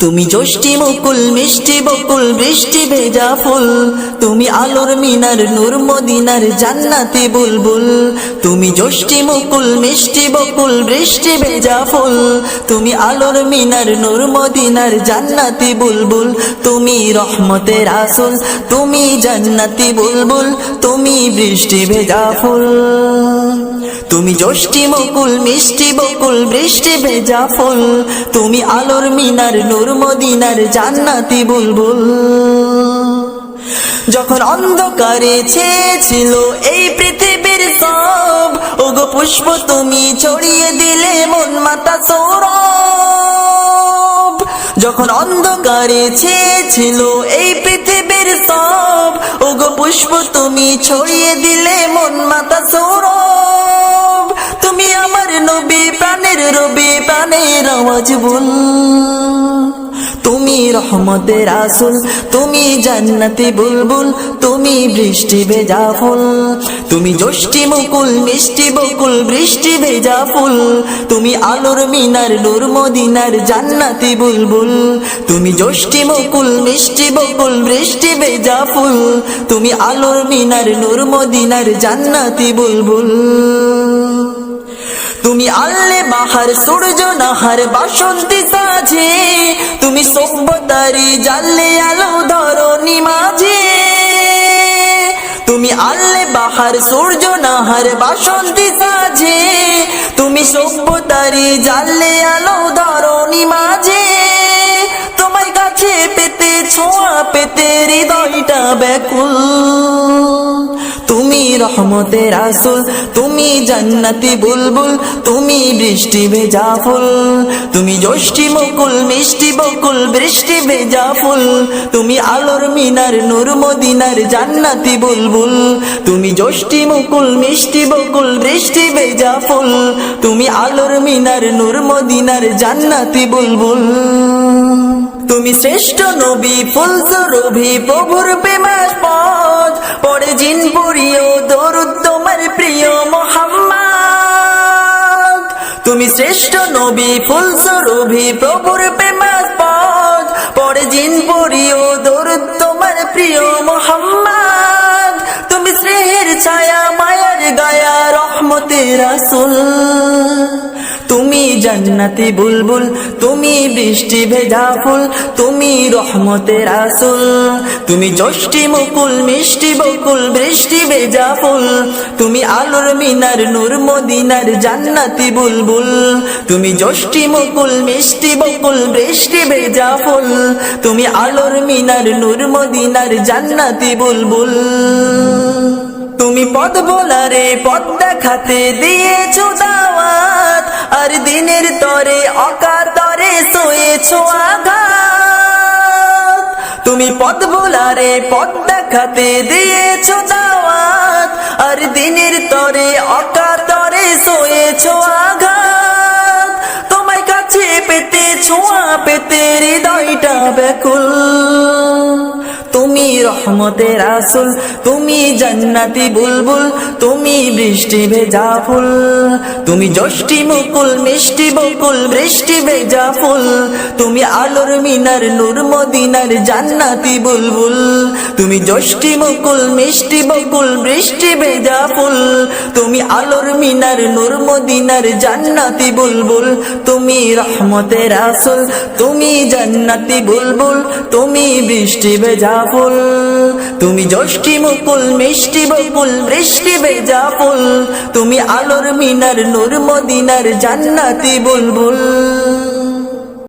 তুমি জ্যোষ্ঠী মুকুল মিষ্টি বকুল বৃষ্টি ভেজা ফুল, তুমি আলোর মিনার নূর মদিনার জান্নাতি বুলবুল। তুমি জ্যোষ্ঠী মুকুল মিষ্টি বকুল বৃষ্টি ভেজা ফুল, তুমি আলোর মিনার নূর মদিনার জান্নাতি বুলবুল। তুমি রহমতের আসল, তুমি জান্নাতি বুলবুল, তুমি বৃষ্টি ভেজা ফুল। তুমি জ্যোষ্ঠী মুকুল মিষ্টি বকুল বৃষ্টি ভেজা ফুল, তুমি আলোর মিনার নূর মদিনার জান্নাতি বুলবুল। যখন অন্ধকারে ছেয়েছিল এই পৃথিবীর সব, ওগো পুষ্প তুমি ছড়িয়ে দিলে মন মাতা সৌরভ। যখন অন্ধকারে ছেয়েছিল এই পৃথিবীর সব, ওগো পুষ্প তুমি ছড়িয়ে দিলে মন মাতা সৌরভ। তুমি আমার নবী প্রাণের রবি প্রাণের আওয়াজ বল। তুমি রহমতের আসল, তুমি জান্নাতি বুলবুল, তুমি বৃষ্টি ভেজা ফুল। তুমি জ্যোষ্ঠী মুকুল মিষ্টি বকুল বৃষ্টি ভেজা ফুল, তুমি আলোর মিনার নূর মদিনার জান্নাতি বুলবুল। তুমি জ্যোষ্ঠী মুকুল মিষ্টি বকুল বৃষ্টি ভেজা ফুল, তুমি আলোর মিনার নূর মদিনার জান্নাতি বুলবুল। তুমি আল্লে বাহার সূর্য নাহার বাসন্তী সাজে, তুমি সভ্যতারি জানলে আলো ধরণী মাঝে। তুমি আল্লে বাহার সূর্য নাহার বাসন্তী সাজে, তুমি সভ্যতারি জানলে আলো ধরণী মাঝে। তোমার কাছে পেতে ছোঁয়া পেতে হৃদয়টা ব্যাকুল। তুমি রহমতের আসল, তুমি জান্নাতি বুলবুল, তুমি বৃষ্টি ভেজা ফুল। তুমি জ্যোষ্ঠী মুকুল মিষ্টি বকুল বৃষ্টি ভেজা ফুল, তুমি আলোর মিনার নূর মদিনার জান্নাতি বুলবুল। তুমি জ্যোষ্ঠী মুকুল মিষ্টি বকুল বৃষ্টি ভেজা ফুল, তুমি আলোর মিনার নূর মদিনার জান্নাতি বুলবুল। তুমি শ্রেষ্ঠ নবী ফুল সুরভি প্রভুর প্রেমাস্পদ, পড়ে জিন পড়িও দরুদ তোমার প্রিয় মুহাম্মদ। তুমি শ্রেষ্ঠ নবী ফুল সুরভি প্রভুর প্রেমাস্পদ, পড়ে জিন পড়িও দরুদ তোমার প্রিয় মুহাম্মদ। তুমি স্নেহের ছায়া মায়ার গায়া রহমতের আসল, তুমি জান্নাতি বুলবুল, তুমি বৃষ্টি ভেজা ফুল, তুমি রহমতের আসল। তুমি জ্যোষ্ঠী মুকুল মিষ্টি বকুল বৃষ্টি ভেজা ফুল, তুমি আলোর মিনার নূর মদিনার জান্নাতি বুলবুল। তুমি জ্যোষ্ঠী মুকুল মিষ্টি বকুল বৃষ্টি ভেজা ফুল, তুমি আলোর মিনার নূর মদিনার জান্নাতি বুলবুল। তুমি পথ ভোলারে পথ দেখাতে দিয়েছো দাওয়াত, আর দিনের তরে অকাতরে সয়েছো আঘাত। তুমি পথ ভোলারে পথ দেখাতে দিয়েছো দাওয়াত, আর দিনের তরে অকাতরে সয়েছো আঘাত। তোমায় কাছে পেতে ছোঁয়া পেতে হৃদয়টা ব্যাকুল। তুমি রহমতের আসল, তুমি জান্নাতি বুলবুল, তুমি বৃষ্টি ভেজা ফুল। তুমি জ্যোষ্ঠী মুকুল মিষ্টি বকুল বৃষ্টি ভেজা ফুল, তুমি আলোর মিনার নূর মদিনার জান্নাতি বুলবুল। তুমি জ্যোষ্ঠী মুকুল মিষ্টি বকুল বৃষ্টি ভেজা ফুল, তুমি আলোর মিনার নূর মদিনার জান্নাতি বুলবুল। তুমি রহমতের আসল, তুমি জান্নাতি বুলবুল, তুমি বৃষ্টি ভেজা ফুল। তুমি জ্যোষ্ঠী মুকুল মিষ্টি বকুল বৃষ্টি ভেজা ফুল, তুমি আলোর মিনার নূর মদিনার জান্নাতি বুলবুল।